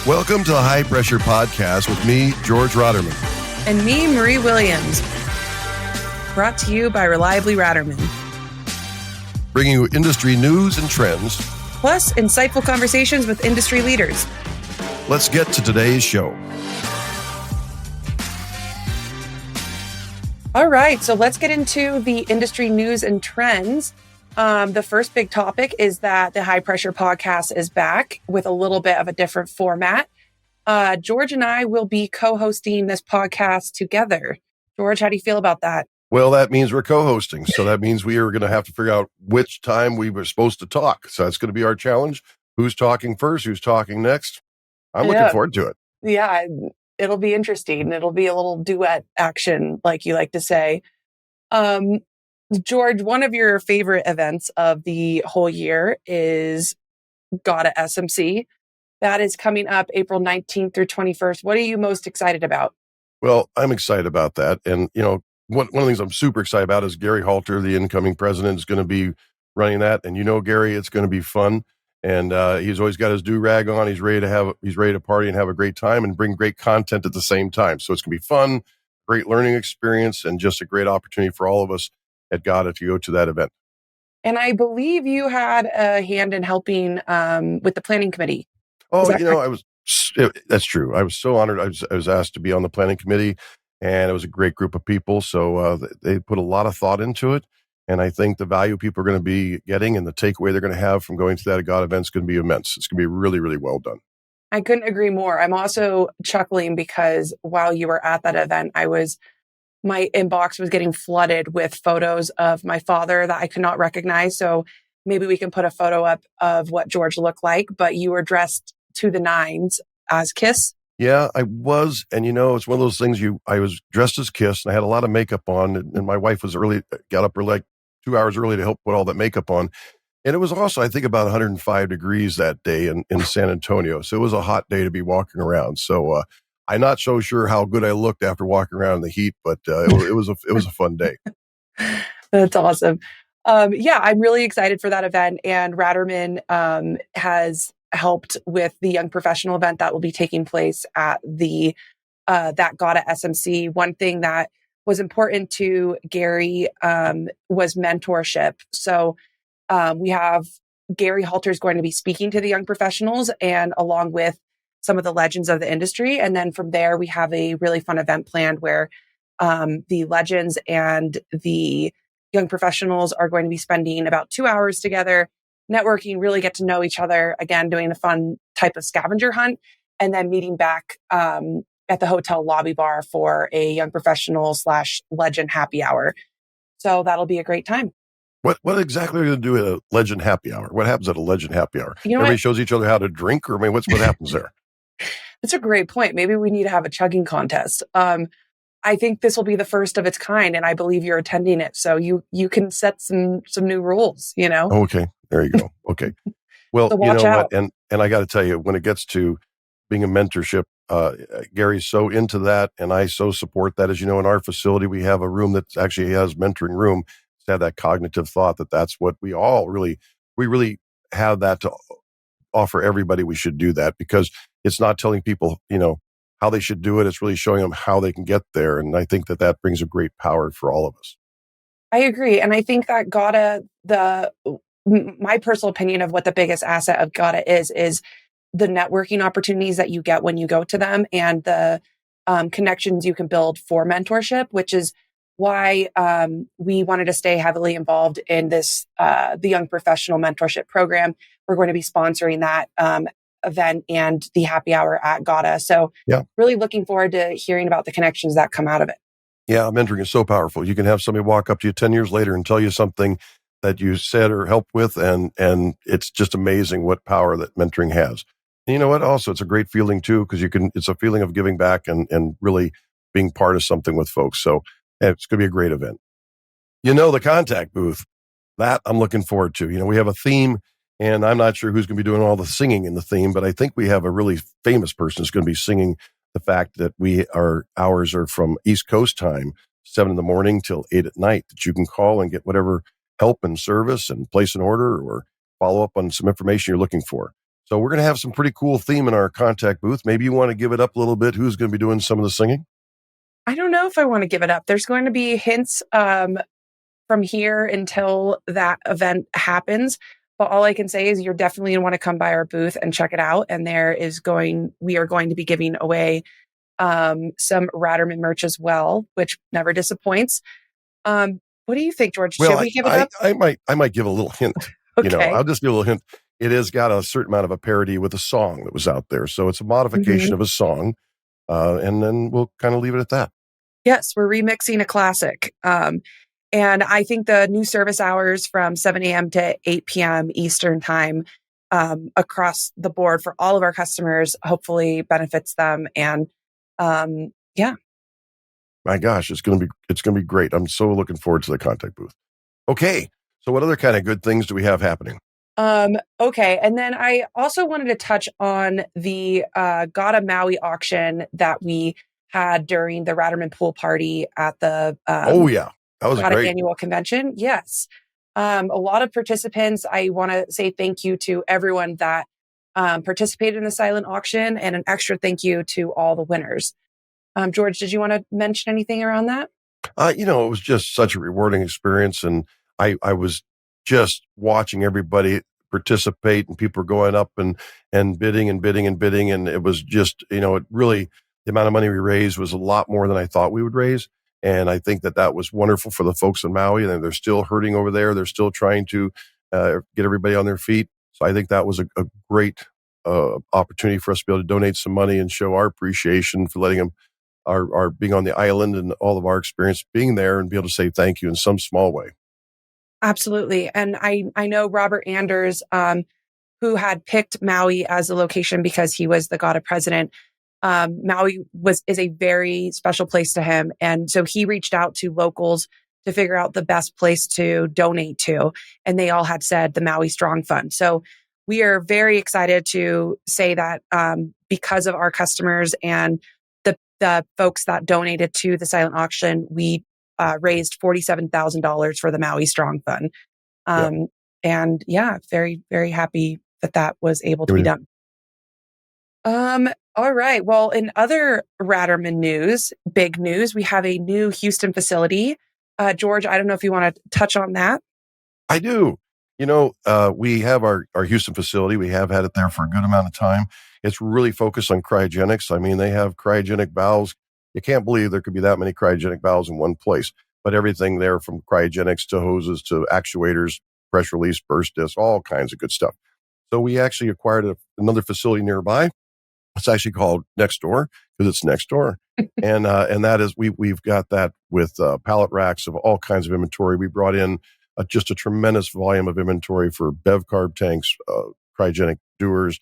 Welcome to the High Pressure Podcast with me, George Rotterman. And me, Marie Williams. Brought to you by Reliably Ratterman. Bringing you industry news and trends. Plus, insightful conversations with industry leaders. Let's get to today's show. All right, so let's get into the industry news and trends. The first big topic is that the High Pressure Podcast is back with a little bit of a different format. George and I will be co-hosting this podcast together. George, how do you feel about that? Well, that means we're co-hosting. So that means we are going to have to figure out which time we were supposed to talk. So that's going to be our challenge. Who's talking first? Who's talking next? I'm looking forward to it. Yeah, it'll be interesting. It'll be a little duet action, like you like to say. George, one of your favorite events of the whole year is GATA SMC. That is coming up April 19th through 21st. What are you most excited about? Well, I'm excited about that. And, one of the things I'm super excited about is Gary Halter, the incoming president, is going to be running that. And Gary, it's going to be fun. And he's always got his do-rag on. He's ready to party and have a great time and bring great content at the same time. So it's going to be fun, great learning experience, and just a great opportunity for all of us at GATA to go to that event. And I believe you had a hand in helping with the planning committee. Oh, that's true. I was so honored. I was asked to be on the planning committee, and it was a great group of people. So they put a lot of thought into it. And I think the value people are going to be getting and the takeaway they're going to have from going to that GATA event is going to be immense. It's going to be really, really well done. I couldn't agree more. I'm also chuckling because while you were at that event, my inbox was getting flooded with photos of my father that I could not recognize. So maybe we can put a photo up of what George looked like, but you were dressed to the nines as Kiss. Yeah, I was. And it's one of those things I was dressed as Kiss and I had a lot of makeup on and my wife got up like 2 hours early to help put all that makeup on. And it was also, I think, about 105 degrees that day in San Antonio. So it was a hot day to be walking around. So I'm not so sure how good I looked after walking around in the heat, but it was a fun day. That's awesome. Yeah, I'm really excited for that event. And Ratterman has helped with the young professional event that will be taking place at the that GATA SMC. One thing that was important to Gary was mentorship. So we have Gary Halter is going to be speaking to the young professionals and along with some of the legends of the industry. And then from there, we have a really fun event planned where the legends and the young professionals are going to be spending about 2 hours together, networking, really get to know each other, again, doing a fun type of scavenger hunt, and then meeting back at the hotel lobby bar for a young professional / legend happy hour. So that'll be a great time. What exactly are you going to do at a legend happy hour? What happens at a legend happy hour? Everybody shows each other how to drink, or what happens there? That's a great point. Maybe we need to have a chugging contest. I think this will be the first of its kind, and I believe you're attending it. So you can set some new rules, Okay, there you go. Okay. Well, so watch out. And I got to tell you, when it gets to being a mentorship, Gary's so into that, and I so support that. As you know, in our facility, we have a room that actually has mentoring room to have that cognitive thought that's what we really have that to offer everybody. We should do that because it's not telling people, how they should do it. It's really showing them how they can get there. And I think that brings a great power for all of us. I agree. And I think that GATA, my personal opinion of what the biggest asset of GATA is the networking opportunities that you get when you go to them and the connections you can build for mentorship, which is why we wanted to stay heavily involved in this, the Young Professional Mentorship Program. We're going to be sponsoring that event and the happy hour at GATA. So really looking forward to hearing about the connections that come out of it. Yeah, mentoring is so powerful. You can have somebody walk up to you 10 years later and tell you something that you said or helped with, and it's just amazing what power that mentoring has. And you know what? Also, it's a great feeling too, because it's a feeling of giving back and really being part of something with folks. So it's going to be a great event. The contact booth, that I'm looking forward to. We have a theme, and I'm not sure who's going to be doing all the singing in the theme, but I think we have a really famous person who's going to be singing the fact that our hours are from East Coast time, 7 a.m. till 8 p.m, that you can call and get whatever help and service and place an order or follow up on some information you're looking for. So we're going to have some pretty cool theme in our contact booth. Maybe you want to give it up a little bit. Who's going to be doing some of the singing? I don't know if I want to give it up. There's going to be hints from here until that event happens. But all I can say is you're definitely going to want to come by our booth and check it out. And we are going to be giving away some Ratterman merch as well, which never disappoints. What do you think, George? Well, Should we give it up? I might give a little hint. Okay. I'll just give a little hint. It has got a certain amount of a parody with a song that was out there. So it's a modification Mhm. of a song. And then we'll kind of leave it at that. Yes, we're remixing a classic. And I think the new service hours from 7 a.m. to 8 p.m. Eastern time across the board for all of our customers hopefully benefits them. And yeah. My gosh, it's going to be great. I'm so looking forward to the contact booth. Okay. So what other kind of good things do we have happening? Okay. And then I also wanted to touch on the Gata Maui auction that we had during the Ratterman pool party at the Oh yeah. That was Gata great. annual convention. Yes. A lot of participants. I want to say thank you to everyone that participated in the silent auction, and an extra thank you to all the winners. George, did you want to mention anything around that? It was just such a rewarding experience. And I was just watching everybody participate, and people were going up and bidding and bidding and bidding. And it was just, it really, the amount of money we raised was a lot more than I thought we would raise. And I think that was wonderful for the folks in Maui, and they're still hurting over there. They're still trying to get everybody on their feet. So I think that was a great opportunity for us to be able to donate some money and show our appreciation for letting them our being on the island and all of our experience being there, and be able to say thank you in some small way. Absolutely. And I know Robert Anders, who had picked Maui as a location because he was the Gata president. Maui is a very special place to him. And so he reached out to locals to figure out the best place to donate to. And they all had said the Maui Strong Fund. So we are very excited to say that because of our customers and the folks that donated to the silent auction, we raised $47,000 for the Maui Strong Fund. Yeah. Um, and yeah, very, very happy that was able to be Yeah. done. All right. Well, in other Ratterman news, big news, we have a new Houston facility. George, I don't know if you want to touch on that. I do. We have our Houston facility. We have had it there for a good amount of time. It's really focused on cryogenics. I mean, they have cryogenic valves. You can't believe there could be that many cryogenic valves in one place, but everything there, from cryogenics to hoses to actuators, pressure release, burst discs, all kinds of good stuff. So we actually acquired another facility nearby. It's actually called Next Door because it's next door. And that is, we've got that with pallet racks of all kinds of inventory. We brought in just a tremendous volume of inventory for bev carb tanks, cryogenic dewars,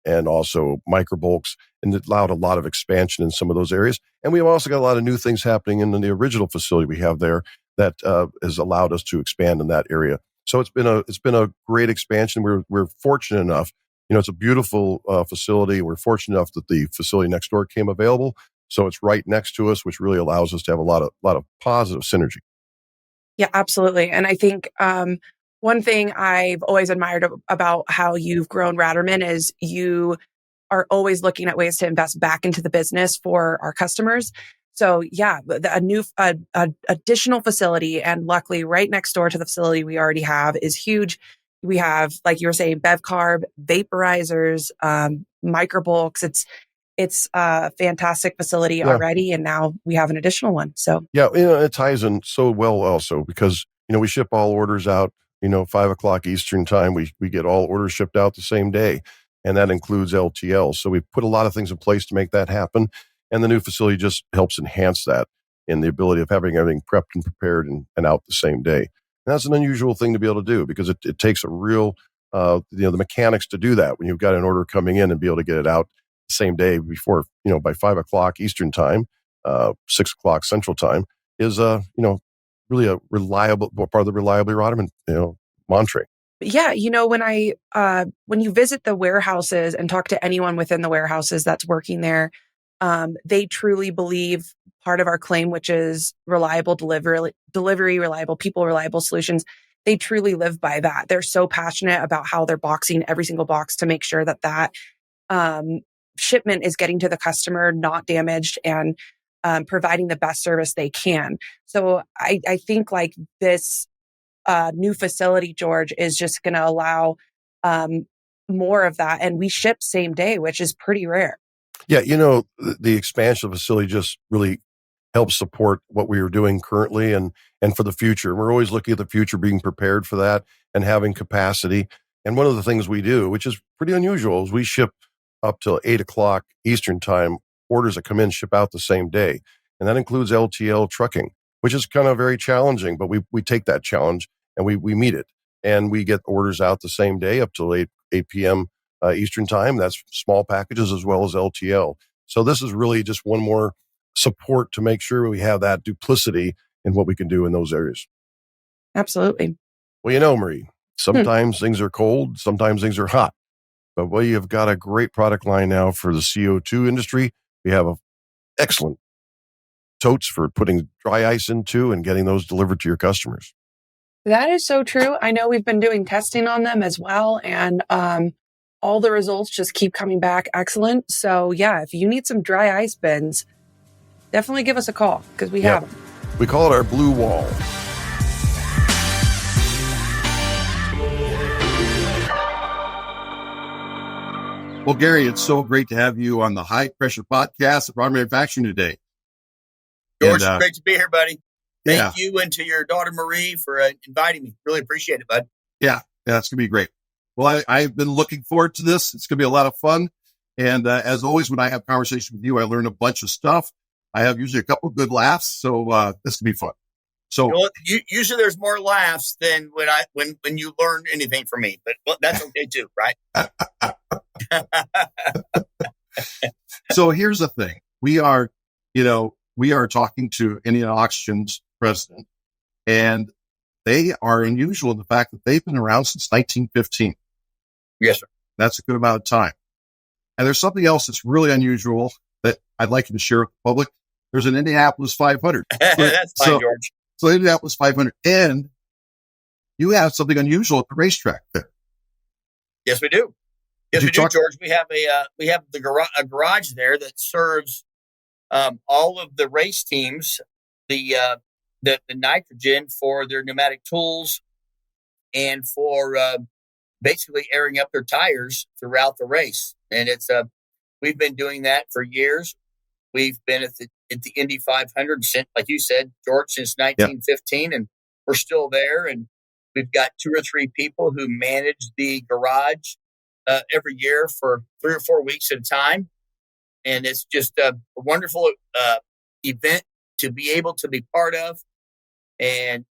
and also micro bulks, and it allowed a lot of expansion in some of those areas. And we've also got a lot of new things happening in the original facility we have there that has allowed us to expand in that area. So it's been a great expansion. We're fortunate enough. It's a beautiful facility. We're fortunate enough that the facility next door came available, so it's right next to us, which really allows us to have a lot of positive synergy. Yeah, absolutely. And I think one thing I've always admired about how you've grown Ratterman is you are always looking at ways to invest back into the business for our customers. So yeah, a new additional facility, and luckily right next door to the facility we already have, is huge. We have, like you were saying, bev carb, vaporizers, micro bulks. It's a fantastic facility Yeah, already, and now we have an additional one. So yeah. It ties in so well also because we ship all orders out. 5 o'clock Eastern time. We get all orders shipped out the same day, and that includes LTL. So we've put a lot of things in place to make that happen, and the new facility just helps enhance that in the ability of having everything prepped and prepared and out the same day. And that's an unusual thing to be able to do because it takes a real, the mechanics to do that when you've got an order coming in and be able to get it out the same day before, by 5 o'clock Eastern time, 6 o'clock Central time is, really a reliable part of the reliably Rodman, mantra. yeah, when you visit the warehouses and talk to anyone within the warehouses that's working there, they truly believe part of our claim, which is reliable delivery, reliable people, reliable solutions. they truly live by that. They're so passionate about how they're boxing every single box to make sure that um, shipment is getting to the customer, not damaged, and providing the best service they can. So I think like this new facility, George, is just going to allow um, more of that. And we ship same day, which is pretty rare. Yeah, the expansion of the facility just really helps support what we are doing currently and for the future. We're always looking at the future, being prepared for that and having capacity. And one of the things we do, which is pretty unusual, is we ship up till 8 o'clock Eastern time. Orders that come in ship out the same day. And that includes LTL trucking, which is kind of very challenging, but we take that challenge and we meet it. And we get orders out the same day up till 8 p.m. Eastern time. That's small packages as well as LTL. So this is really just one more support to make sure we have that duplicity in what we can do in those areas. Absolutely. Well, Marie, sometimes things are cold, sometimes things are hot, but you've got a great product line now for the CO2 industry. We have excellent totes for putting dry ice into and getting those delivered to your customers. That is so true. I know we've been doing testing on them as well. And all the results just keep coming back excellent. So yeah, if you need some dry ice bins, definitely give us a call because we have them. We call it our blue wall. Well, Gary, it's so great to have you on the High Pressure Podcast of Broad Manufacturing today. George, it's great to be here, buddy. Thank you and to your daughter, Marie, for inviting me. Really appreciate it, bud. Yeah, it's going to be great. Well, I've been looking forward to this. It's going to be a lot of fun. And as always, when I have conversation with you, I learn a bunch of stuff. I have usually a couple of good laughs. So this will be fun. So usually there's more laughs than when you learn anything from me, but that's okay too, right? So here's the thing. We are talking to Indian Oxygen's president, and they are unusual in the fact that they've been around since 1915. Yes, sir. That's a good amount of time. And there's something else that's really unusual that I'd like you to share with the public. There's an Indianapolis 500. That's fine, George. So Indianapolis 500, and you have something unusual at the racetrack there. Yes, we do. Yes, we do, George. We have a garage there that serves all of the race teams the nitrogen for their pneumatic tools and for basically airing up their tires throughout the race. And we've been doing that for years. We've been at the Indy 500 since, like you said, George, since 1915, and we're still there. And we've got 2 or 3 people who manage the garage every year for 3 or 4 weeks at a time. And it's just a wonderful event to be able to be part of. And,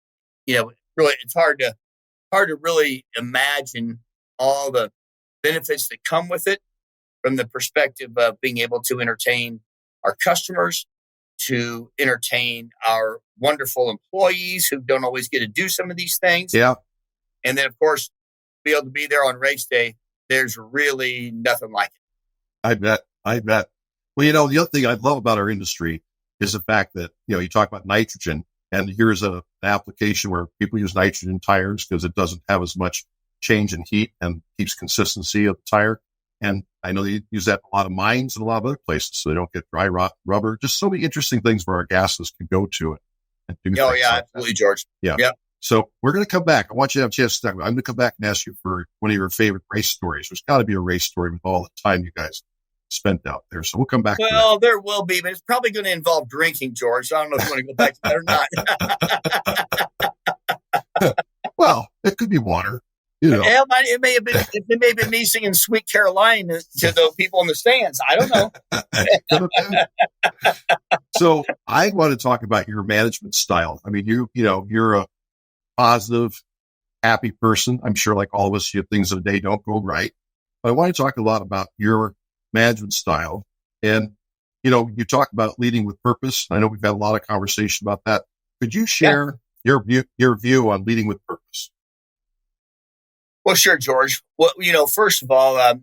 really, it's hard to really imagine all the benefits that come with it from the perspective of being able to entertain our customers, to entertain our wonderful employees who don't always get to do some of these things. Yeah. And then, of course, be able to be there on race day. There's really nothing like it. I bet. Well, the other thing I love about our industry is the fact that, you talk about nitrogen, and here's an application where people use nitrogen tires because it doesn't have as much change in heat and keeps consistency of the tire. And I know they use that in a lot of mines and a lot of other places, so they don't get dry rot rubber. Just so many interesting things where our gases can go to it. And do yeah, absolutely, George. Yeah. Yep. So we're going to come back. I want you to have a chance to talk about it. I'm going to come back and ask you for one of your favorite race stories. There's got to be a race story with all the time you guys spent out there. So we'll come back. Well, there will be, but it's probably going to involve drinking, George. So I don't know if you want to go back to that or not. Well, it could be water. It may have been me singing "Sweet Caroline" to the people in the stands. I don't know. So I want to talk about your management style. I mean, you're a positive, happy person. I'm sure, like all of us, you have things in a day don't go right. But I want to talk a lot about your management style. And, you talk about leading with purpose. I know we've had a lot of conversation about that. Could you share your view on leading with purpose? Well, sure, George. Well, first of all,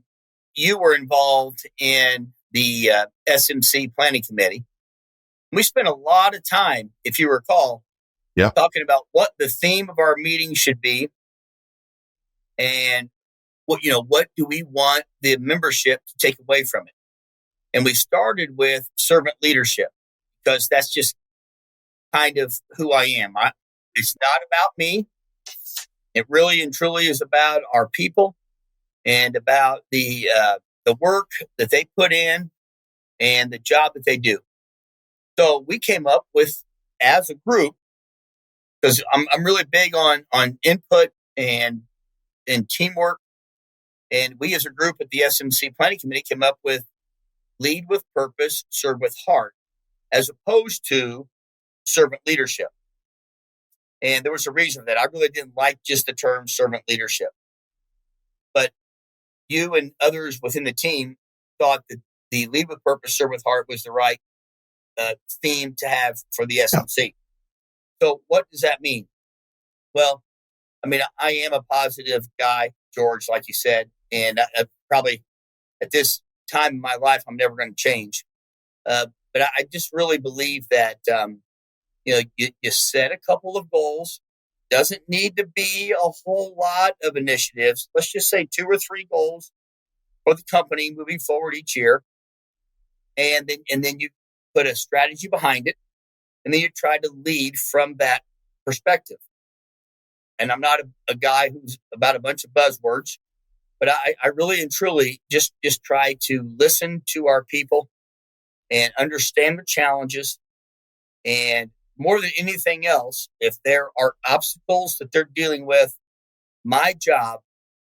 you were involved in the SMC planning committee. We spent a lot of time, if you recall, Yeah. talking about what the theme of our meeting should be, and what do we want the membership to take away from it. And we started with servant leadership because that's just kind of who I am. It's not about me. It really and truly is about our people and about the work that they put in and the job that they do. So we came up with, as a group, because I'm really big on input and teamwork. And we as a group at the SMC Planning Committee came up with lead with purpose, serve with heart, as opposed to servant leadership. And there was a reason for that. I really didn't like just the term servant leadership. But you and others within the team thought that the lead with purpose, serve with heart was the right theme to have for the SMC. So what does that mean? Well, I mean, I am a positive guy, George, like you said, and I probably at this time in my life, I'm never going to change. But I just really believe that, you set a couple of goals. Doesn't need to be a whole lot of initiatives. Let's just say 2 or 3 goals for the company moving forward each year. And then you put a strategy behind it. And then you try to lead from that perspective. And I'm not a guy who's about a bunch of buzzwords, but I really and truly just try to listen to our people and understand their challenges. And more than anything else, if there are obstacles that they're dealing with, my job,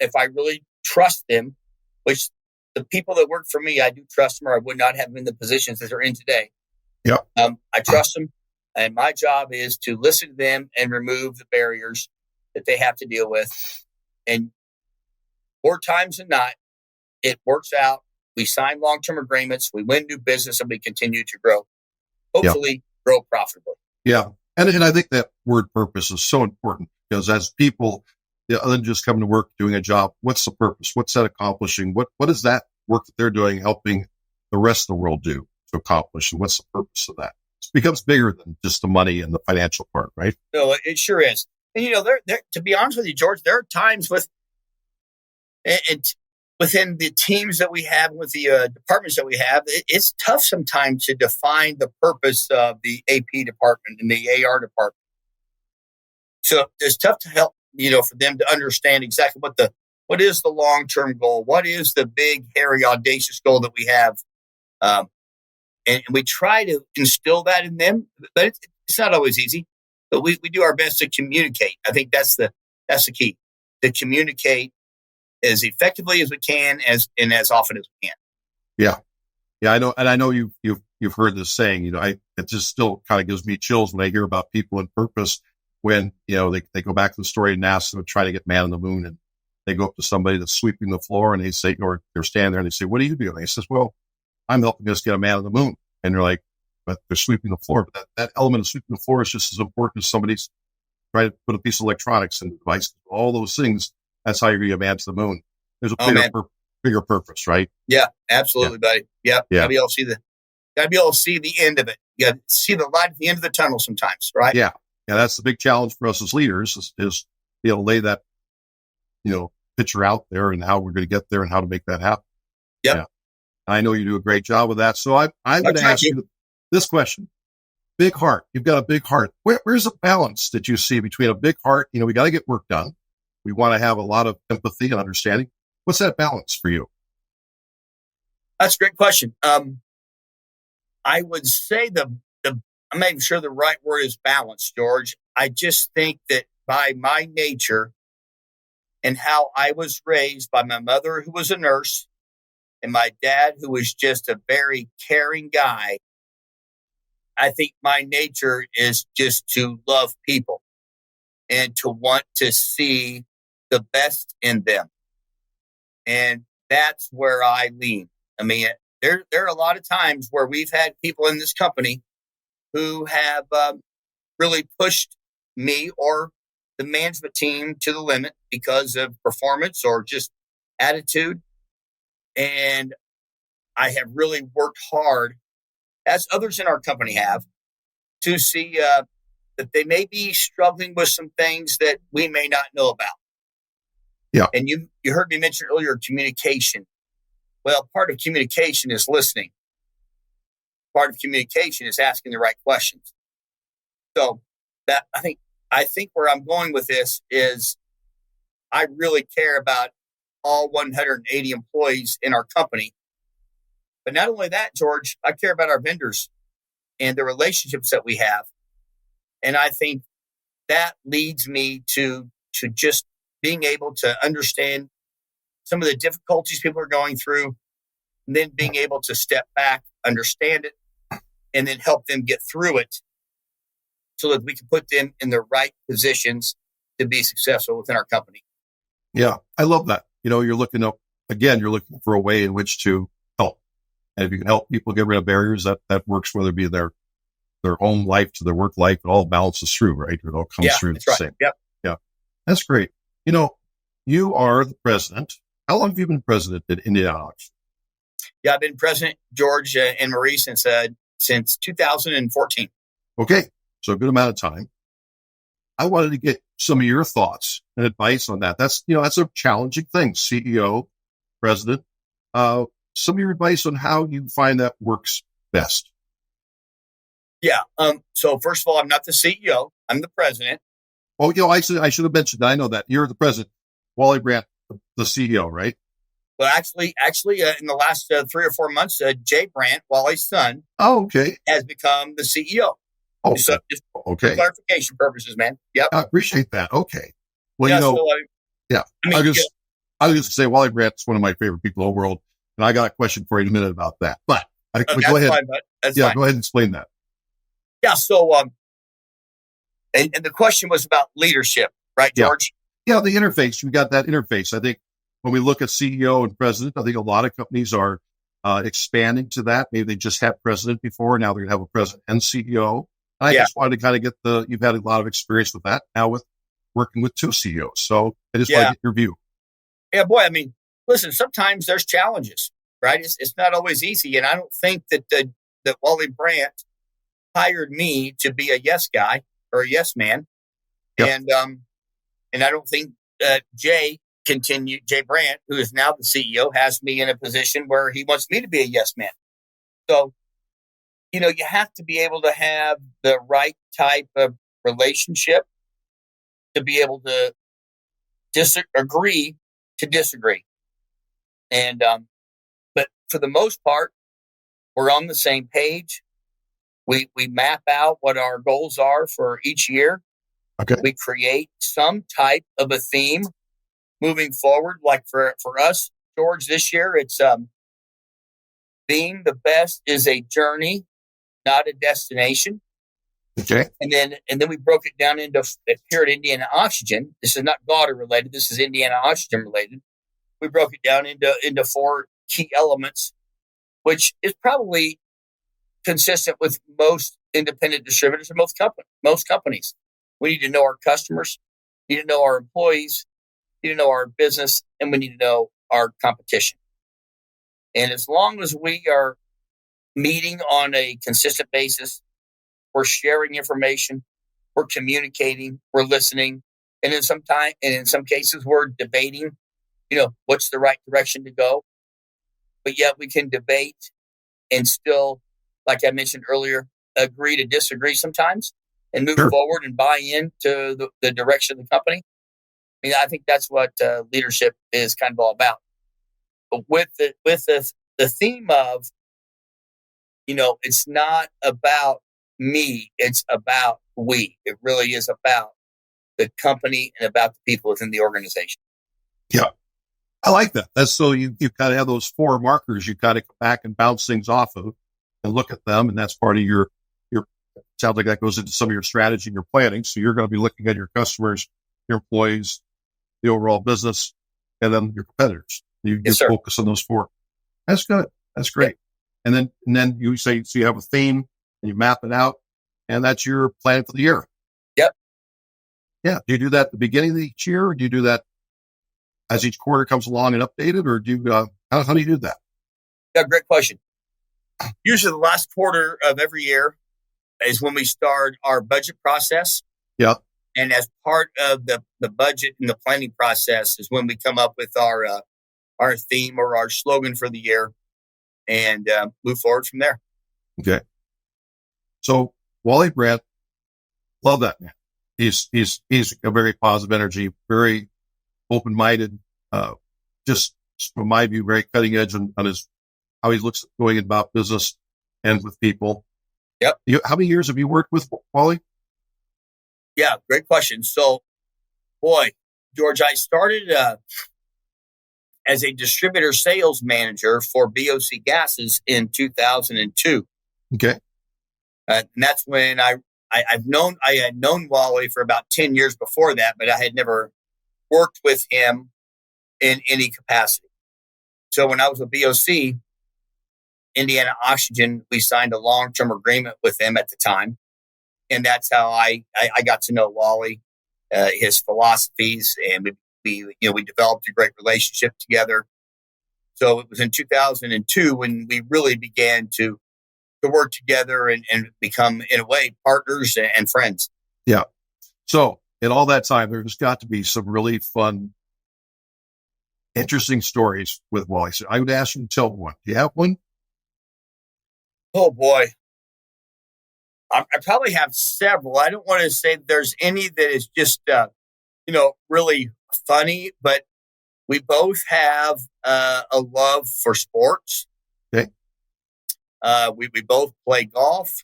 if I really trust them, which the people that work for me, I do trust them, or I would not have them in the positions that they're in today. Yep. I trust them. And my job is to listen to them and remove the barriers that they have to deal with. And more times than not, it works out. We sign long-term agreements, we win new business, and we continue to grow. Hopefully, grow profitably. Yeah. And I think that word purpose is so important because as people, other than just coming to work, doing a job, what's the purpose? What's that accomplishing? What is that work that they're doing helping the rest of the world do to accomplish? And what's the purpose of that? It becomes bigger than just the money and the financial part, right? No, it sure is. And, there, to be honest with you, George, there are times within the teams that we have, with the departments that we have, it's tough sometimes to define the purpose of the AP department and the AR department. So it's tough to help, for them to understand exactly what is the long-term goal, what is the big, hairy, audacious goal that we have. And we try to instill that in them, but it's not always easy. But we do our best to communicate. I think that's the key, to communicate as effectively as we can, and as often as we can. Yeah. Yeah, I know. And I know you've heard this saying, it just still kind of gives me chills when I hear about people in purpose when, they go back to the story of NASA and try to get man on the moon, and they go up to somebody that's sweeping the floor and they say, or they're standing there and they say, what are you doing? And he says, well, I'm helping us get a man on the moon. And they're like, but they're sweeping the floor. But that element of sweeping the floor is just as important as somebody's trying to put a piece of electronics in the device. All those things, that's how you're going to get a man to the moon. There's a bigger purpose, right? Yeah, absolutely, buddy. Yeah. Gotta be able to see the end of it. You got to see the light at the end of the tunnel sometimes, right? Yeah. Yeah. That's the big challenge for us as leaders is be able to lay that, picture out there and how we're going to get there and how to make that happen. Yep. Yeah. I know you do a great job with that. So I'm going to ask you this question. Big heart. You've got a big heart. Where's the balance that you see between a big heart? We got to get work done. We want to have a lot of empathy and understanding. What's that balance for you? That's a great question. I would say I'm not even sure the right word is balance, George. I just think that by my nature and how I was raised by my mother, who was a nurse, and my dad, who was just a very caring guy, I think my nature is just to love people and to want to see the best in them. And that's where I lean. I mean, there are a lot of times where we've had people in this company who have really pushed me or the management team to the limit because of performance or just attitude. And I have really worked hard, as others in our company have, to see that they may be struggling with some things that we may not know about. Yeah. And you heard me mention earlier communication. Well, part of communication is listening. Part of communication is asking the right questions. So that I think where I'm going with this is I really care about all 180 employees in our company. But not only that, George, I care about our vendors and the relationships that we have. And I think that leads me to just being able to understand some of the difficulties people are going through, and then being able to step back, understand it, and then help them get through it so that we can put them in the right positions to be successful within our company. Yeah, I love that. You're looking for a way in which to help. And if you can help people get rid of barriers, that works, whether it be their home life to their work life, it all balances through, right? It all comes through the same. Yep. Yeah. That's great. You are the president. How long have you been president at Indiana Auction? Yeah, I've been president, George and Marie, since 2014. Okay. So a good amount of time. I wanted to get some of your thoughts and advice on that. That's a challenging thing. CEO, president, some of your advice on how you find that works best. Yeah. So first of all, I'm not the CEO. I'm the president. Oh, I should have mentioned that. I know that you're the president. Wally Brandt, the CEO, right? Well, actually, in the last 3 or 4 months, Jay Brandt, Wally's son, okay, has become the CEO. Oh, so just okay. For clarification purposes, man. Yep. I appreciate that. Okay. Well, yeah, I was just say Wally Brandt's one of my favorite people in the world, and I got a question for you in a minute about that. But go ahead. Fine, that's fine. Go ahead and explain that. Yeah. So, and the question was about leadership, right, George? Yeah, the interface. You got that interface. I think when we look at CEO and president, I think a lot of companies are expanding to that. Maybe they just had president before. Now they're going to have a president and CEO. I just wanted to kind of get you've had a lot of experience with that now with working with 2 CEOs. So I just want to get your view. Yeah, boy. I mean, listen, sometimes there's challenges, right? It's not always easy. And I don't think that that Wally Brandt hired me to be a yes guy or a yes man. Yep. And I don't think Jay Brandt, who is now the CEO, has me in a position where he wants me to be a yes man. So, you have to be able to have the right type of relationship to be able to agree to disagree. And, but for the most part, we're on the same page. We map out what our goals are for each year. Okay. We create some type of a theme moving forward. Like for us, George, this year, it's being the best is a journey, not a destination. Okay. And then we broke it down into here at Indiana Oxygen. This is not Gauder related. This is Indiana Oxygen related. We broke it down into 4 key elements, which is probably consistent with most independent distributors and most companies. We need to know our customers, we need to know our employees, we need to know our business, and we need to know our competition. And as long as we are meeting on a consistent basis, we're sharing information, we're communicating, we're listening, and in some cases, we're debating, what's the right direction to go. But yet we can debate and still, like I mentioned earlier, agree to disagree sometimes and move forward and buy into the direction of the company. I mean, I think that's what leadership is kind of all about. But with the theme of, it's not about me, it's about we. It really is about the company and about the people within the organization. Yeah. I like that. That's so you kind of have those 4 markers you kind of come back and bounce things off of and look at them. And that's part of your sounds like that goes into some of your strategy and your planning. So you're going to be looking at your customers, your employees, the overall business, and then your competitors. You focus on those 4. That's good. That's great. And then you say, so you have a theme and you map it out, and that's your plan for the year. Yep. Yeah. Do you do that at the beginning of each year, or do you do that as each quarter comes along and updated, or do you, how do you do that? Yeah, great question. Usually the last quarter of every year, is when we start our budget process. Yeah. And as part of the budget and the planning process is when we come up with our theme or our slogan for the year and move forward from there. Okay. So Wally Brandt, love that man. He's a very positive energy, very open-minded, just from my view, very cutting edge on his, how he looks at going about business and with people. Yep. How many years have you worked with Wally? Yeah, great question. So, boy, George, I started as a distributor sales manager for BOC Gases in 2002. Okay. And that's when I had known Wally for about 10 years before that, but I had never worked with him in any capacity. So when I was with BOC, Indiana Oxygen, we signed a long-term agreement with them at the time. And that's how I got to know Wally, his philosophies, and we developed a great relationship together. So it was in 2002 when we really began to work together and become, in a way, partners and friends. Yeah. So in all that time, there's got to be some really fun, interesting stories with Wally. So I would ask you to tell one. Do you have one? Oh, boy. I probably have several. I don't want to say there's any that is just, really funny, but we both have a love for sports. Okay. We both play golf.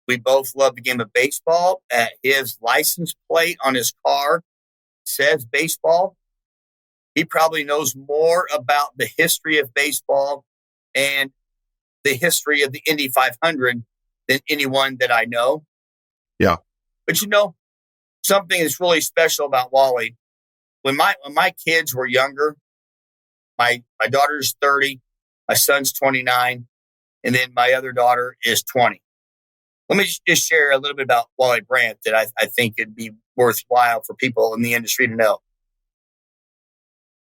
We both love the game of baseball. His license plate on his car says baseball. He probably knows more about the history of baseball and the history of the Indy 500 than anyone that I know. Yeah. But something that's really special about Wally, when my kids were younger, my daughter's 30, my son's 29, and then my other daughter is 20. Let me just share a little bit about Wally Brandt that I think it'd be worthwhile for people in the industry to know.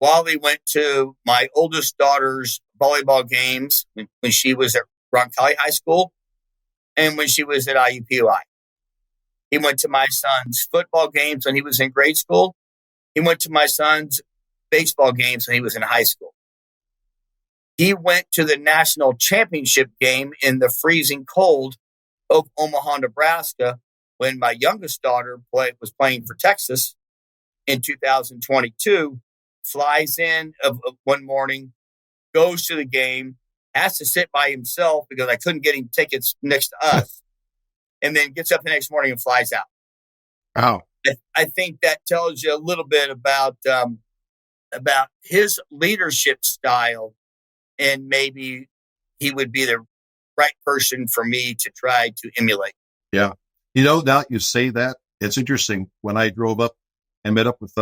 Wally went to my oldest daughter's volleyball games when she was at Roncalli High School and when she was at IUPUI. He went to my son's football games when he was in grade school. He went to my son's baseball games when he was in high school. He went to the national championship game in the freezing cold of Omaha, Nebraska, when my youngest daughter was playing for Texas in 2022, flies in one morning, goes to the game, has to sit by himself because I couldn't get him tickets next to us, and then gets up the next morning and flies out. Wow. I think that tells you a little bit about his leadership style, and maybe he would be the right person for me to try to emulate. Yeah. Now that you say that, it's interesting. When I drove up and met up with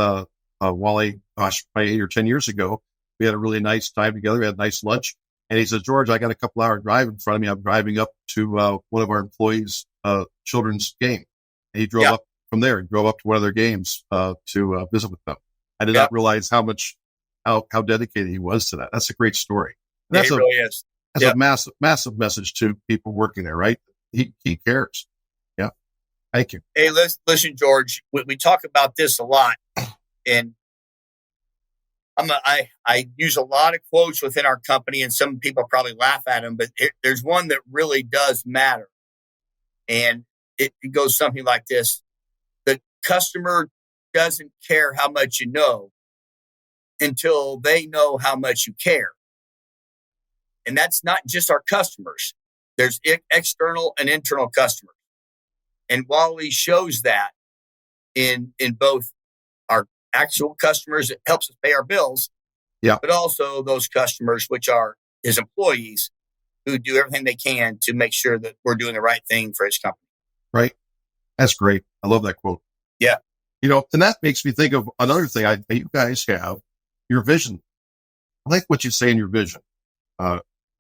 Wally, probably 8 or 10 years ago, we had a really nice time together. We had a nice lunch. And he said, George, I got a couple hour drive in front of me. I'm driving up to one of our employees' children's game. And he drove up from there and drove up to one of their games to visit with them. I did not realize how dedicated he was to that. That's a great story. And It really is. That's a massive, massive message to people working there, right? He cares. Yeah. Thank you. Hey, listen, George, we talk about this a lot, and I use a lot of quotes within our company, and some people probably laugh at them, but there's one that really does matter. And it goes something like this. The customer doesn't care how much you know until they know how much you care. And that's not just our customers. There's external and internal customers. And Wally shows that in both our actual customers that helps us pay our bills, but also those customers, which are his employees, who do everything they can to make sure that we're doing the right thing for his company. Right. That's great. I love that quote. Yeah. And that makes me think of another thing you guys have, your vision. I like what you say in your vision.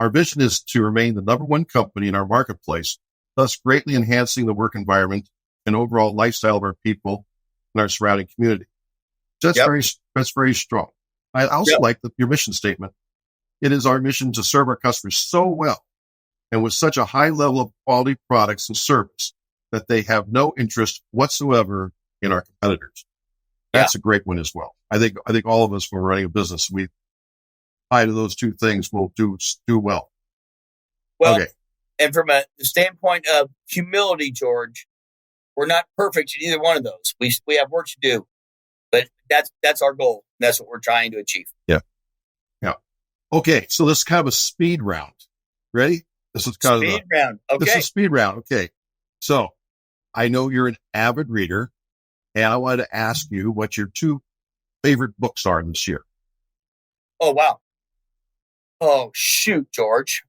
Our vision is to remain the number one company in our marketplace, thus greatly enhancing the work environment and overall lifestyle of our people and our surrounding community. So that's very strong. I also like your mission statement. It is our mission to serve our customers so well and with such a high level of quality products and service that they have no interest whatsoever in our competitors. That's a great one as well. I think all of us, when we're running a business, we tie to those two things will do well. Well, okay. And from a standpoint of humility, George, we're not perfect in either one of those. We have work to do, but that's our goal. That's what we're trying to achieve. Yeah. Okay, so this is kind of a speed round. Ready? This is kind speed round. Okay. This is speed round. Okay. So I know you're an avid reader, and I wanted to ask you what your 2 favorite books are this year. Oh, wow. Oh, shoot, George.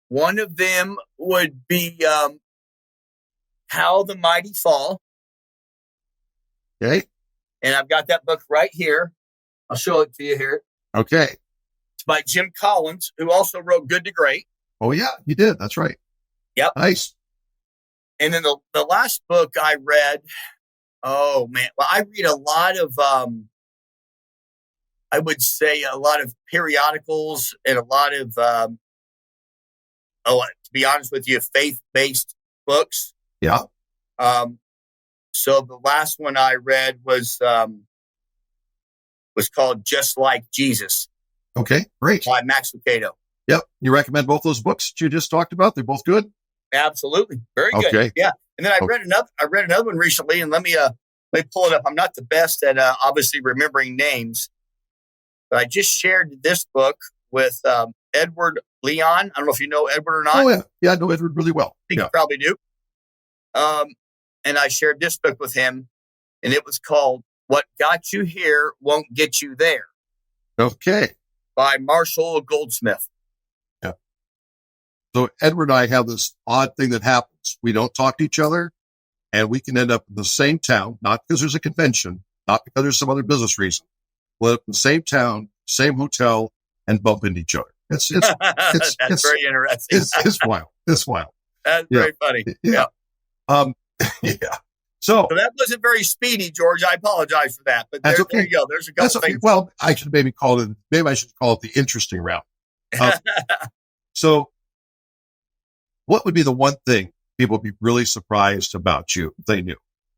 One of them would be How the Mighty Fall. Okay. And I've got that book right here. I'll show it to you here. Okay. It's by Jim Collins, who also wrote Good to Great. Oh, yeah, you did. That's right. Yep. Nice. And then the last book I read, oh, man. Well, I read a lot of, I would say a lot of periodicals and a lot of, to be honest with you, faith-based books. Yeah. So the last one I read was called Just Like Jesus. Okay, great. By Max Lucado. Yep. You recommend both those books that you just talked about? They're both good? Absolutely. Very good. Okay. Yeah. And then I read another one recently, and let me pull it up. I'm not the best at obviously remembering names, but I just shared this book with Edward Leon. I don't know if you know Edward or not. Oh, yeah. Yeah, I know Edward really well. I think you probably do. And I shared this book with him, and it was called What Got You Here Won't Get You There. Okay. By Marshall Goldsmith. Yeah. So Edward and I have this odd thing that happens. We don't talk to each other, and we can end up in the same town, not because there's a convention, not because there's some other business reason. We'll end up in the same town, same hotel, and bump into each other. It's That's very interesting. It's wild. It's wild. That's very funny. Yeah. Yeah. So that wasn't very speedy, George. I apologize for that, but there you go. There's a couple things. Well, I should maybe call it. Maybe I should call it the interesting round. So, what would be the one thing people would be really surprised about you if they knew,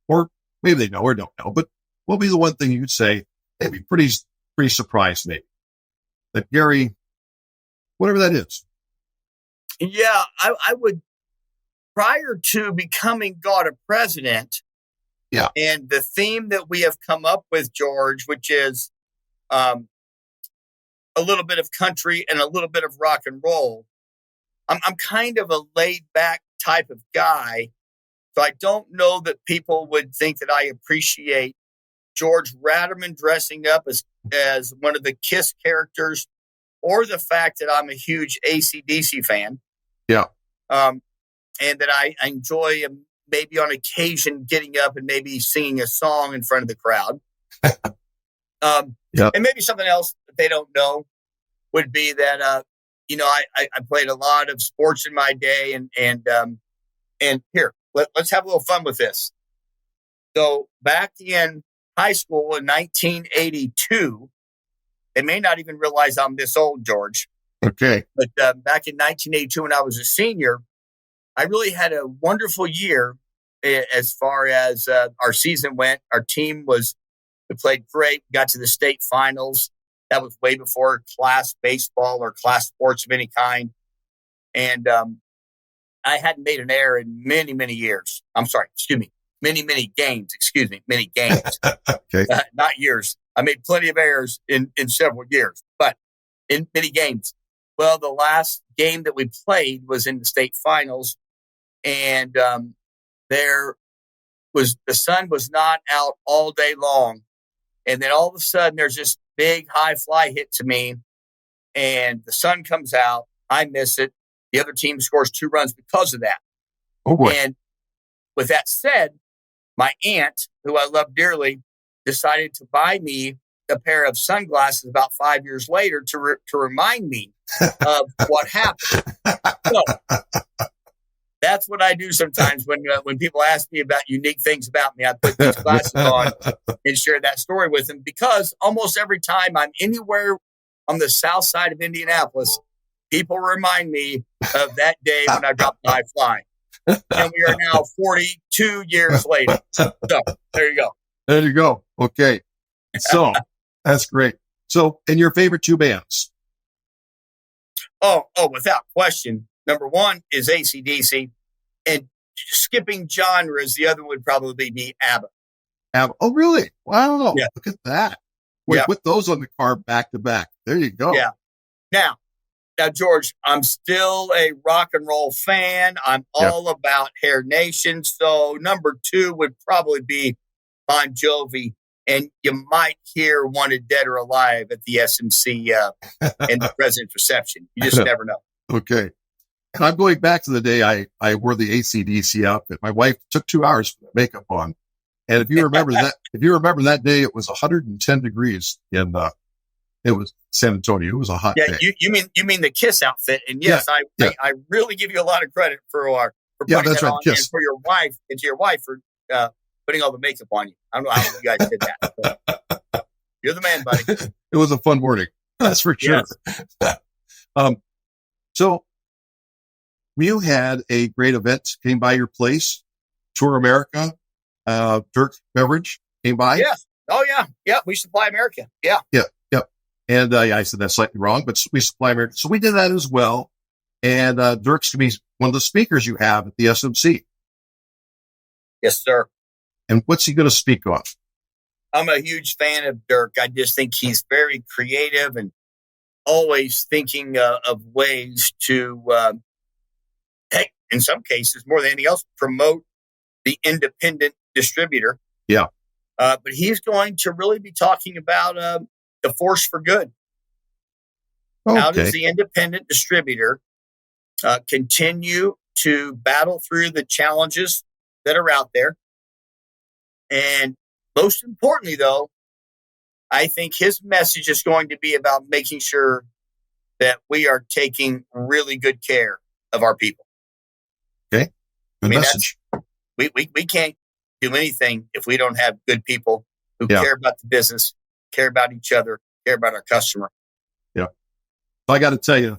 or maybe they know or don't know? But what would be the one thing you'd say they'd be pretty surprised, maybe that Gary, whatever that is? Yeah, I would. Prior to becoming God a president, yeah, and the theme that we have come up with, George, which is a little bit of country and a little bit of rock and roll. I'm kind of a laid back type of guy, so I don't know that people would think that I appreciate George Ratterman dressing up as one of the Kiss characters, or the fact that I'm a huge AC/DC fan. Yeah. And that I enjoy maybe on occasion getting up and maybe singing a song in front of the crowd. And maybe something else that they don't know would be that, I played a lot of sports in my day, and here, let's have a little fun with this. So back in high school in 1982, they may not even realize I'm this old, George. Okay. But back in 1982, when I was a senior, I really had a wonderful year as far as our season went. Our team we played great. We got to the state finals. That was way before class baseball or class sports of any kind. And I hadn't made an error in many, many years. I'm sorry, many games. Many games. Okay. Not years. I made plenty of errors in several years, but in many games. Well, the last game that we played was in the state finals. And the sun was not out all day long. And then all of a sudden, there's this big high fly hit to me. And the sun comes out. I miss it. The other team scores 2 runs because of that. Oh, boy. And with that said, my aunt, who I love dearly, decided to buy me a pair of sunglasses about 5 years later to remind me of what happened. So, that's what I do sometimes when people ask me about unique things about me. I put these glasses on and share that story with them, because almost every time I'm anywhere on the south side of Indianapolis, people remind me of that day when I dropped the high fly. And we are now 42 years later. So there you go. There you go. Okay. So that's great. So, and your favorite two bands? Oh, without question. Number one is AC/DC, and skipping genres, the other would probably be ABBA. ABBA. Oh, really? Wow. Yeah. Look at that. We put those on the car back to back. There you go. Yeah. Now, George, I'm still a rock and roll fan. I'm all about Hair Nation. So number two would probably be Bon Jovi. And you might hear Wanted Dead or Alive at the SMC in the president's reception. You just never know. Okay. And I'm going back to the day I wore the AC/DC outfit. My wife took 2 hours to put makeup on. And if you remember that day, it was 110 degrees in it was San Antonio. It was a hot day. You mean the Kiss outfit? And yes, I really give you a lot of credit for putting that on, Kiss. and for your wife for putting all the makeup on you. I don't know how you guys did that. But you're the man, buddy. It was a fun morning. That's for sure. Yes. So you had a great event came by your place, Tour America. Dirk Beverage came by. Yeah. Oh yeah. Yeah. We supply America. Yeah. Yeah. Yep. And I said that slightly wrong, but we supply America. So we did that as well. And Dirk's going to be one of the speakers you have at the SMC. Yes, sir. And what's he going to speak on? I'm a huge fan of Dirk. I just think he's very creative and always thinking of ways to, in some cases, more than anything else, promote the independent distributor. Yeah. But he's going to really be talking about the force for good. Okay. How does the independent distributor continue to battle through the challenges that are out there? And most importantly, though, I think his message is going to be about making sure that we are taking really good care of our people. Okay. Good message. We can't do anything if we don't have good people who care about the business, care about each other, care about our customer. Yeah. So I got to tell you,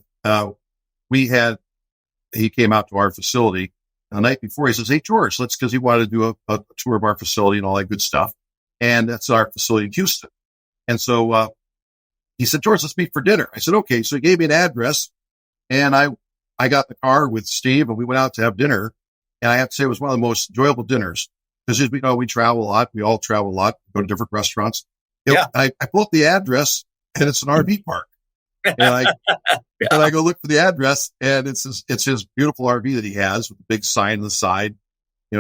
he came out to our facility the night before. He says, "Hey, George, because he wanted to do a tour of our facility and all that good stuff." And that's our facility in Houston. And so he said, "George, let's meet for dinner." I said, "Okay." So he gave me an address, and I got in the car with Steve, and we went out to have dinner. And I have to say, it was one of the most enjoyable dinners because, we travel a lot. We all travel a lot, go to different restaurants. I pull up the address, and it's an RV park. And I go look for the address, and it's his beautiful RV that he has with a big sign on the side,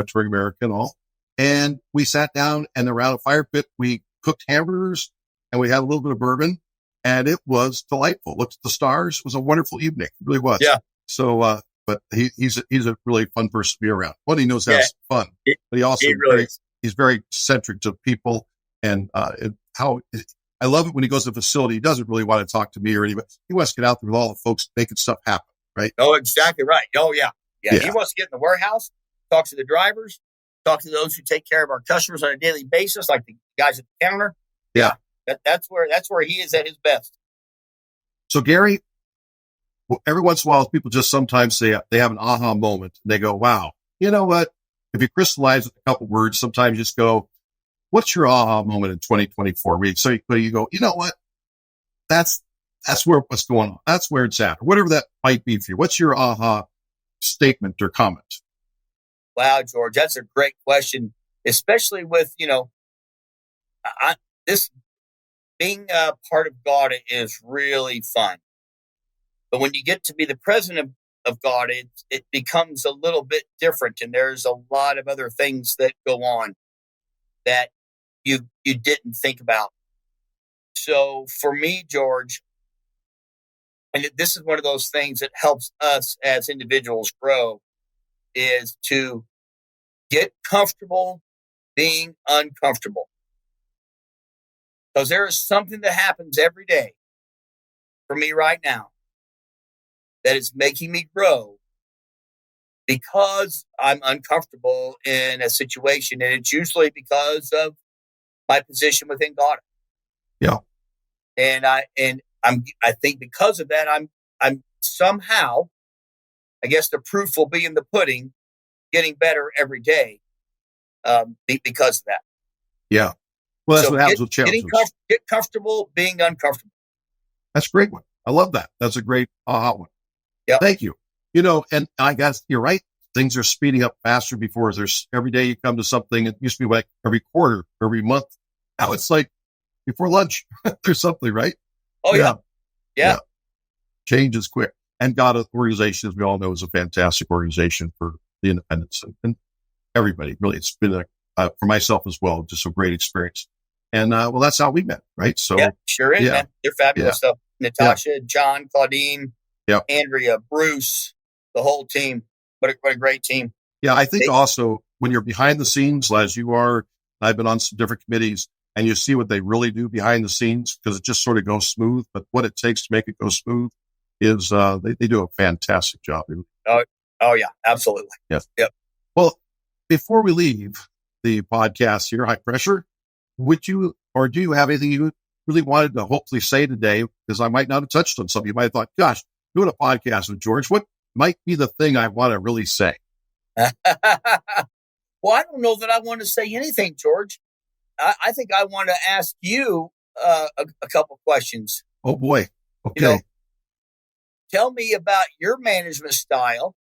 Touring America and all. And we sat down, and around a fire pit, we cooked hamburgers, and we had a little bit of bourbon, and it was delightful. Looked at the stars. It was a wonderful evening. It really was. Yeah. So, but he's a really fun person to be around. One, he knows how to fun, but he also he's very centric to people, and how I love it when he goes to the facility. He doesn't really want to talk to me or anybody. He wants to get out there with all the folks making stuff happen, right? Oh, exactly right. Oh, yeah. He wants to get in the warehouse, talk to the drivers, talk to those who take care of our customers on a daily basis, like the guys at the counter. Yeah. That's where he is at his best. So, Gary, every once in a while, people just sometimes say they have an aha moment. And they go, "Wow, you know what? If you crystallize it in a couple words, sometimes you just go, what's your aha moment in 2024? So you go, you know what? That's what's going on. That's where it's at, or whatever that might be for you. What's your aha statement or comment?" Wow, George, that's a great question, especially with, this being a part of God is really fun. But when you get to be the president of God, it becomes a little bit different. And there's a lot of other things that go on that you didn't think about. So for me, George, and this is one of those things that helps us as individuals grow, is to get comfortable being uncomfortable. Because there is something that happens every day for me right now that is making me grow because I'm uncomfortable in a situation. And it's usually because of my position within God. Yeah. And I think because of that, I'm somehow, I guess the proof will be in the pudding, getting better every day because of that. Yeah. Well, that's So what happens with challenges. Get comfortable being uncomfortable. That's a great one. I love that. That's a great aha one. Yeah. Thank you. And I guess you're right. Things are speeding up faster before. There's every day you come to something. It used to be like every quarter, every month. Now it's like before lunch or something, right? Oh, yeah. Change is quick. And God organization, as we all know, is a fantastic organization for the independents and everybody. Really, it's been for myself as well, just a great experience. And well, that's how we met, right? So yeah, sure is, man. They're fabulous stuff. Natasha, John, Claudine, Andrea, Bruce, the whole team. What a great team. Yeah, I think also when you're behind the scenes, as you are, I've been on some different committees, and you see what they really do behind the scenes, because it just sort of goes smooth. But what it takes to make it go smooth is they do a fantastic job. Oh yeah, absolutely. Yes. Yep. Well, before we leave the podcast here, High Pressure, do you have anything you really wanted to hopefully say today? Because I might not have touched on something. You might have thought, gosh, doing a podcast with George, what might be the thing I want to really say? Well, I don't know that I want to say anything, George. I think I want to ask you a couple questions. Oh boy. Okay. Tell me about your management style,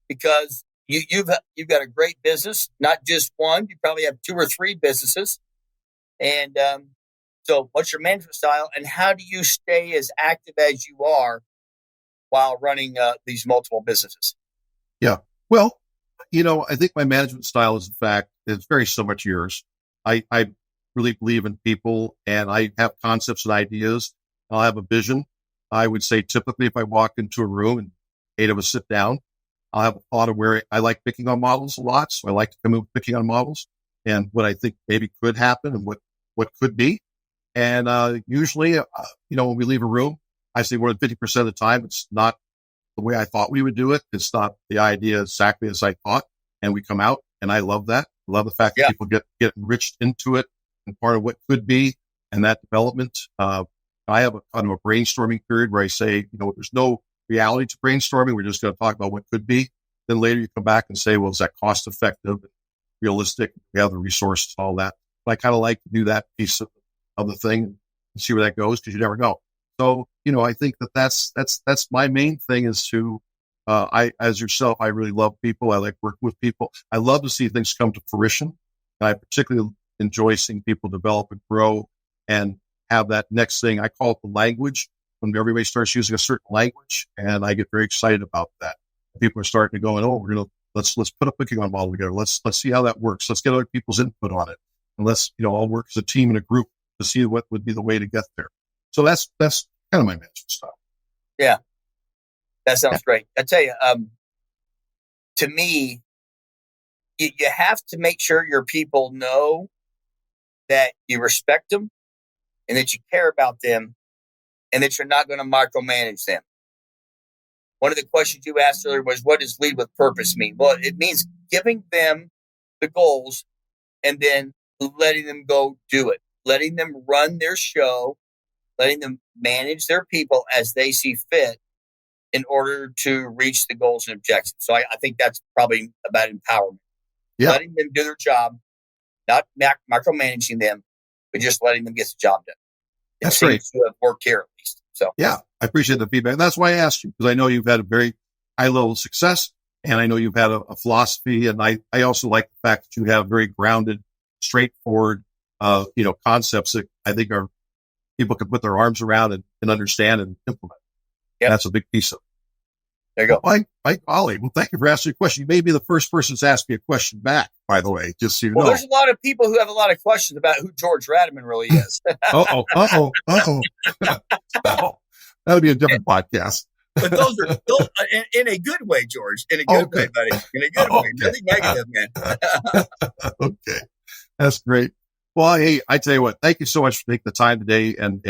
because you've got a great business, not just one. You probably have 2 or 3 businesses. And so what's your management style, and how do you stay as active as you are while running these multiple businesses? Yeah. Well, I think my management style is, in fact, it's very similar to yours. I really believe in people, and I have concepts and ideas. I'll have a vision. I would say typically if I walk into a room and 8 of us sit down, I'll have a thought of where I like picking on models a lot. So I like to come in with picking on models and what I think maybe could happen and what could be. And usually, when we leave a room, I say more than 50% of the time, it's not the way I thought we would do it. It's not the idea exactly as I thought. And we come out, and I love that. I love the fact that people get enriched into it and part of what could be and that development. I have a kind of a brainstorming period where I say, there's no reality to brainstorming. We're just going to talk about what could be. Then later you come back and say, well, is that cost effective, realistic? We have the resources, all that. But I kind of like to do that piece of the thing and see where that goes, because you never know. So, I think that's my main thing is to, as yourself, I really love people. I like working with people. I love to see things come to fruition. I particularly enjoy seeing people develop and grow and have that next thing. I call it the language, when everybody starts using a certain language, and I get very excited about that. People are starting to go, let's put a picking on model together. Let's see how that works. Let's get other people's input on it. And let's, all work as a team and a group to see what would be the way to get there. So that's kind of my management style. Yeah. That sounds great. I tell you, to me, you have to make sure your people know that you respect them and that you care about them and that you're not going to micromanage them. One of the questions you asked earlier was, what does lead with purpose mean? Well, it means giving them the goals and then letting them go do it, letting them run their show, letting them manage their people as they see fit in order to reach the goals and objectives. So I think that's probably about empowerment. Yeah. Letting them do their job, not micromanaging them, but just letting them get the job done. That's great. To have worked here at least. So yeah, I appreciate the feedback. That's why I asked you, because I know you've had a very high level of success, and I know you've had a philosophy, and I also like the fact that you have very grounded, straightforward, concepts that I think are people can put their arms around and understand and implement. Yeah, that's a big piece of it. There you go. Mike Ollie, well, thank you for asking a question. You may be the first person to ask me a question back, by the way, just so you know. There's a lot of people who have a lot of questions about who George Radaman really is. Uh-oh. That would be a different podcast. But those are in a good way, George. In a good way, buddy. In a good way. Nothing negative, man. Okay. That's great. Well, hey, I tell you what, thank you so much for taking the time today and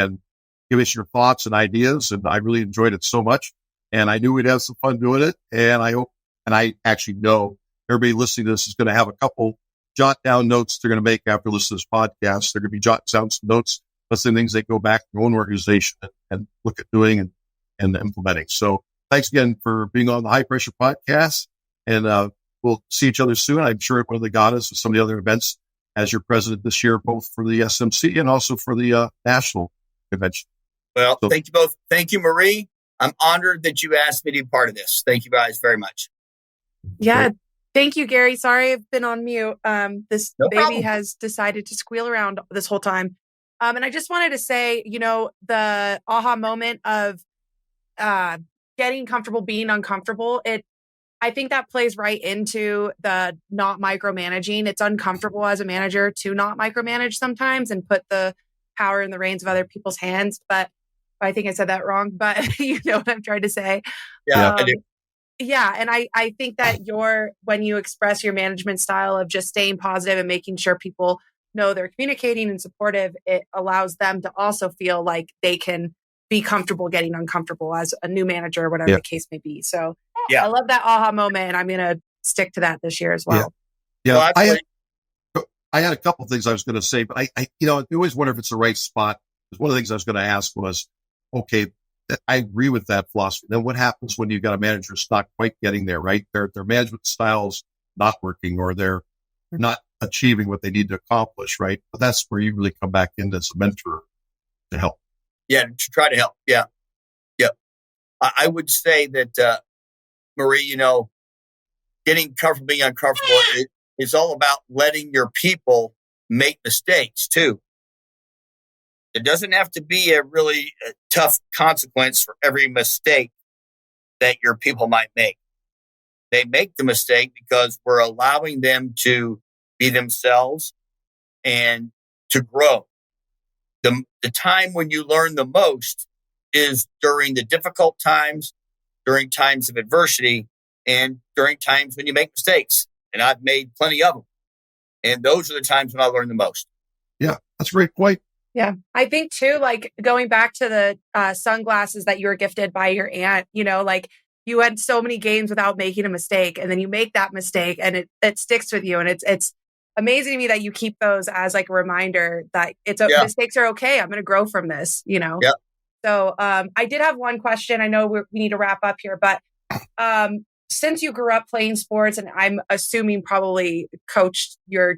give us your thoughts and ideas. And I really enjoyed it so much. And I knew we'd have some fun doing it. And I hope, and I actually know everybody listening to this is going to have a couple jot down notes they're going to make after listening to this podcast. They're going to be jotting down some notes, but some things they go back to their own organization and look at doing. And and implementing. So thanks again for being on the High Pressure Podcast. And we'll see each other soon. I'm sure at one of the Gatas or some of the other events as your president this year, both for the SMC and also for the national convention. Well, thank you both. Thank you, Marie. I'm honored that you asked me to be part of this. Thank you guys very much. Yeah. Thank you, Gary. Sorry I've been on mute. This No baby problem. has decided to squeal around this whole time. And I just wanted to say, the aha moment of getting comfortable being uncomfortable, I think that plays right into the not micromanaging. It's uncomfortable as a manager to not micromanage sometimes and put the power in the reins of other people's hands. But I think I said that wrong, but you know what I'm trying to say. Yeah, I do. Yeah. And I think that when you express your management style of just staying positive and making sure people know they're communicating and supportive, it allows them to also feel like they can be comfortable getting uncomfortable as a new manager or whatever the case may be. So I love that aha moment, and I'm going to stick to that this year as well. Yeah. I had a couple of things I was going to say, but I always wonder if it's the right spot. Because one of the things I was going to ask was, okay, I agree with that philosophy. Then what happens when you've got a manager who's not quite getting there, right? Their management style's not working, or they're not achieving what they need to accomplish, right? But that's where you really come back in as a mentor to help. Yeah, to try to help. Yeah. I would say that, Marie, getting comfortable being uncomfortable is all about letting your people make mistakes too. It doesn't have to be a really tough consequence for every mistake that your people might make. They make the mistake because we're allowing them to be themselves and to grow. The time when you learn the most is during the difficult times, during times of adversity, and during times when you make mistakes. And I've made plenty of them. And those are the times when I learn the most. Yeah, that's a great point. Yeah. I think too, like going back to the sunglasses that you were gifted by your aunt, like you had so many games without making a mistake, and then you make that mistake and it sticks with you. And it's amazing to me that you keep those as like a reminder that mistakes are okay. I'm going to grow from this, Yeah. So I did have one question. I know we need to wrap up here, but since you grew up playing sports, and I'm assuming probably coached your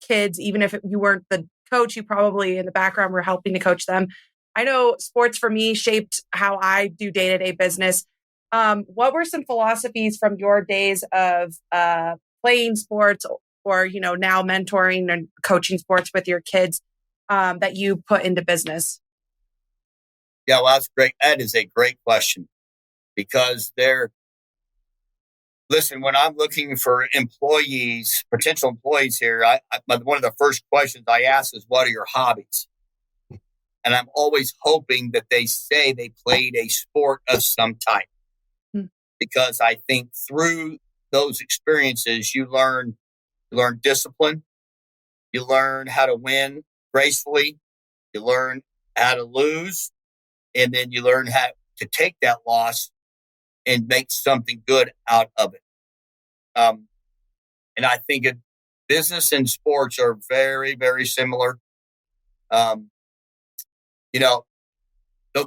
kids, even if you weren't the coach, you probably in the background were helping to coach them. I know sports for me shaped how I do day-to-day business. What were some philosophies from your days of playing sports or, now mentoring and coaching sports with your kids that you put into business? Yeah, well, that's great. That is a great question because listen, when I'm looking for potential employees here, one of the first questions I ask is, what are your hobbies? And I'm always hoping that they say they played a sport of some type. Because I think through those experiences, you learn discipline, you learn how to win gracefully, you learn how to lose, and then you learn how to take that loss and make something good out of it. And I think business and sports are very, very similar. So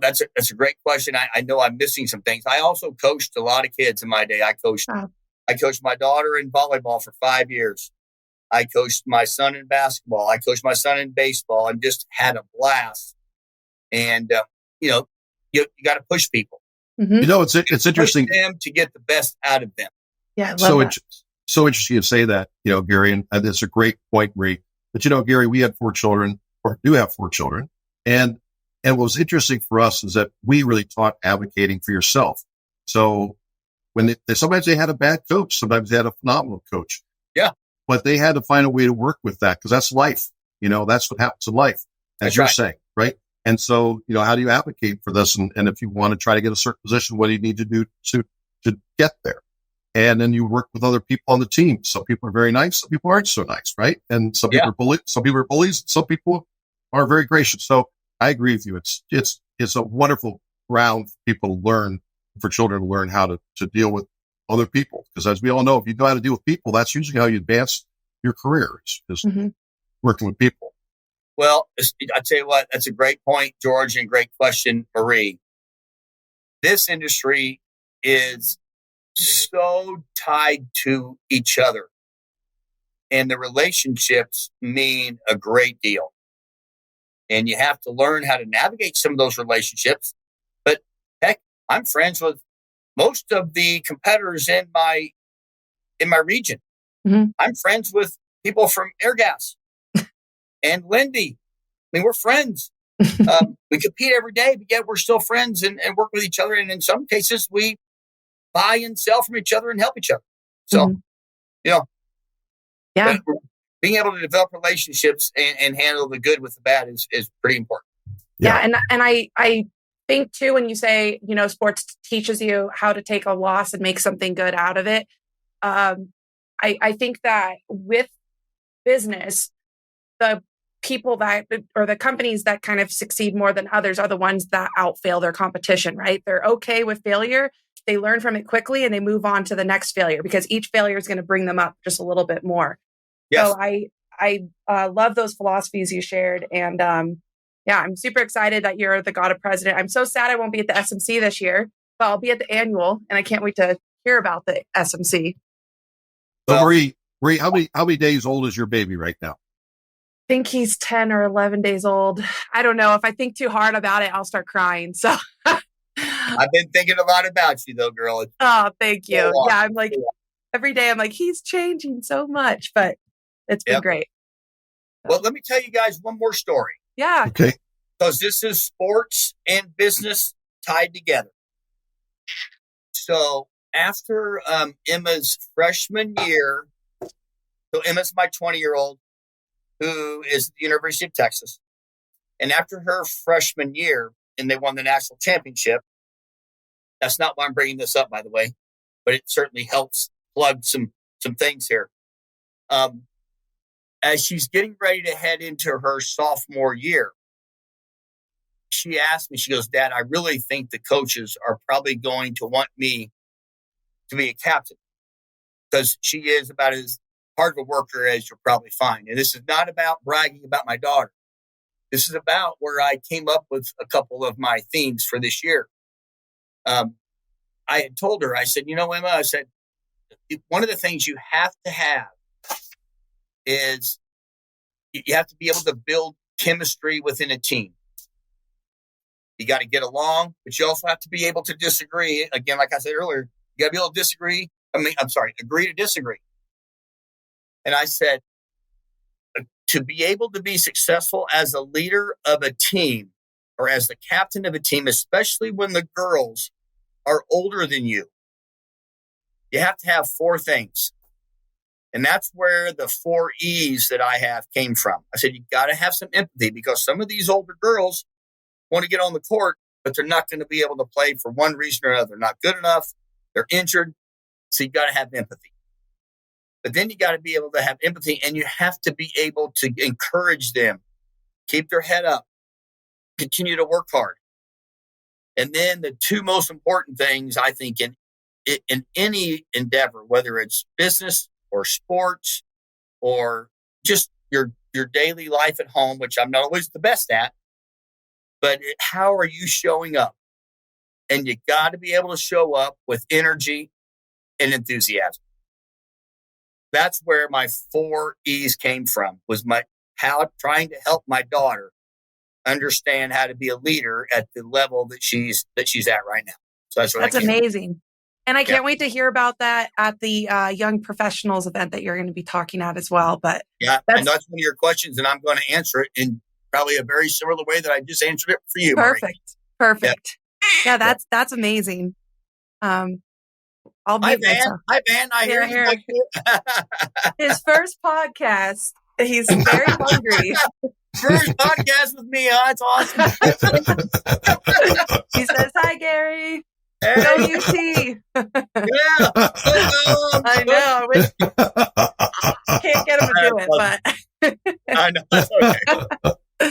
that's a great question. I know I'm missing some things. I also coached a lot of kids in my day. I coached my daughter in volleyball for 5 years. I coached my son in basketball. I coached my son in baseball, and just had a blast. And you got to push people. Mm-hmm. It's interesting push them to get the best out of them. Yeah, I love that. So interesting you say that, Gary, and that's a great point, Marie. But Gary, we had 4 children, or do have 4 children, and what was interesting for us is that we really taught advocating for yourself. So when sometimes they had a bad coach, sometimes they had a phenomenal coach. Yeah. But they had to find a way to work with that, because that's life. That's what happens in life, as you're saying, right? And so, how do you advocate for this? And if you want to try to get a certain position, what do you need to do to get there? And then you work with other people on the team. Some people are very nice. Some people aren't so nice, right? And some people are bullies. Some people are bullies. Some people are very gracious. So I agree with you. It's a wonderful ground for people to learn, for children to learn how to deal with other people. Because as we all know, if you know how to deal with people, that's usually how you advance your career, is working with people. Well, I tell you what, that's a great point, George, and great question, Marie. this industry is so tied to each other, and the relationships mean a great deal. And you have to learn how to navigate some of those relationships. But heck, I'm friends with most of the competitors in my region. Mm-hmm. I'm friends with people from Airgas and Lindy. I mean, we're friends. We compete every day, but yet we're still friends and work with each other. And in some cases, we buy and sell from each other and help each other. So, yeah, being able to develop relationships and handle the good with the bad is pretty important. Yeah. And I think too, when you say, sports teaches you how to take a loss and make something good out of it. I think that with business, the people or the companies that kind of succeed more than others are the ones that outfail their competition, right? They're okay with failure. They learn from it quickly and they move on to the next failure because each failure is going to bring them up just a little bit more. Yes. So I love those philosophies you shared. And I'm super excited that you're the God of President. I'm so sad I won't be at the SMC this year, but I'll be at the annual and I can't wait to hear about the SMC. So Marie, how many days old is your baby right now? I think he's 10 or 11 days old. I don't know. If I think too hard about it, I'll start crying. So I've been thinking a lot about you though, girl. Oh, thank you. Yeah, I'm like, every day I'm like, he's changing so much, but it's been great. Well, let me tell you guys one more story. Yeah. Okay. Because this is sports and business tied together. So after Emma's freshman year, so Emma's my 20-year-old who is at the University of Texas. And after her freshman year, and they won the national championship, that's not why I'm bringing this up, by the way, but it certainly helps plug some things here. As she's getting ready to head into her sophomore year, she asked me, she goes, Dad, I really think the coaches are probably going to want me to be a captain because she is about as hard of a worker as you'll probably find. And this is not about bragging about my daughter. This is about where I came up with a couple of my themes for this year. I had told her, I said, Emma, I said, one of the things you have to have is you have to be able to build chemistry within a team. You got to get along, but you also have to be able to disagree. Again, like I said earlier, you got to be able to agree to disagree. And I said, to be able to be successful as a leader of a team or as the captain of a team, especially when the girls are older than you have to have 4 things. And that's where the 4 E's that I have came from. I said, you got to have some empathy because some of these older girls want to get on the court, but they're not going to be able to play for one reason or another. They're not good enough. They're injured. So you got to have empathy. But then you got to be able to have empathy and you have to be able to encourage them, keep their head up, continue to work hard. And then the 2 most important things, I think, in any endeavor, whether it's business or sports or just your daily life at home, which I'm not always the best at, but how are you showing up? And you got to be able to show up with energy and enthusiasm. That's where my 4 E's came from, was trying to help my daughter understand how to be a leader at the level that she's at right now. So that's amazing. And I can't wait to hear about that at the Young Professionals event that you're going to be talking at as well. But yeah, and that's one of your questions, and I'm going to answer it in probably a very similar way that I just answered it for you. Perfect. Yeah, that's amazing. I'll be Hi, Van. I hear you. His first podcast. He's very hungry. First podcast with me. It's awesome. He says, hi, Gary. Hey. Go UT. Yeah. I know. I can't get him to do it, but I know. That's okay.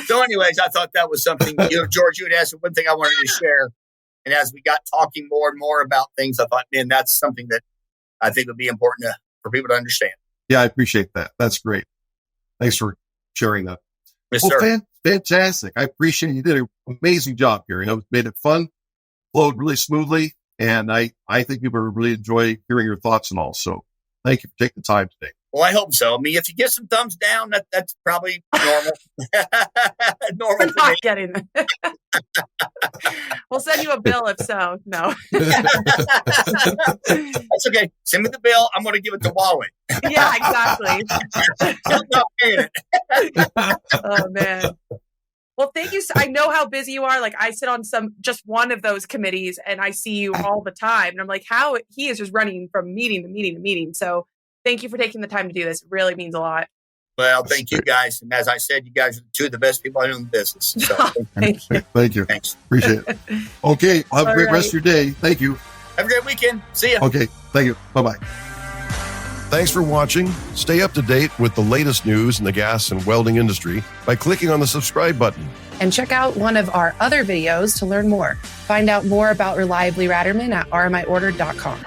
So anyways, I thought that was something, George, you had asked one thing I wanted to share. And as we got talking more and more about things, I thought, man, that's something that I think would be important for people to understand. Yeah, I appreciate that. That's great. Thanks for sharing that. Yes, sir. Fantastic. I appreciate it. You did an amazing job, Gary. Made it fun. flowed really smoothly. And I think people really enjoy hearing your thoughts and all. So thank you for taking the time today. Well, I hope so. I mean, if you get some thumbs down, that's probably normal. Normal. We're not getting that. We'll send you a bill if so. No. That's okay. Send me the bill. I'm going to give it to Huawei. Yeah, exactly. I'm not paying it. Oh, man. Well, thank you. I know how busy you are. Like, I sit on just one of those committees and I see you all the time. And I'm like, how he is just running from meeting to meeting to meeting. So thank you for taking the time to do this. It really means a lot. Well, thank you guys. And as I said, you guys are two of the best people I know in the business. So thank you. Thank you. Thanks. Appreciate it. Okay. Have a great rest of your day. Thank you. Have a great weekend. See ya. Okay. Thank you. Bye-bye. Thanks for watching. Stay up to date with the latest news in the gas and welding industry by clicking on the subscribe button. And check out one of our other videos to learn more. Find out more about Reliably Ratterman at rmiorder.com.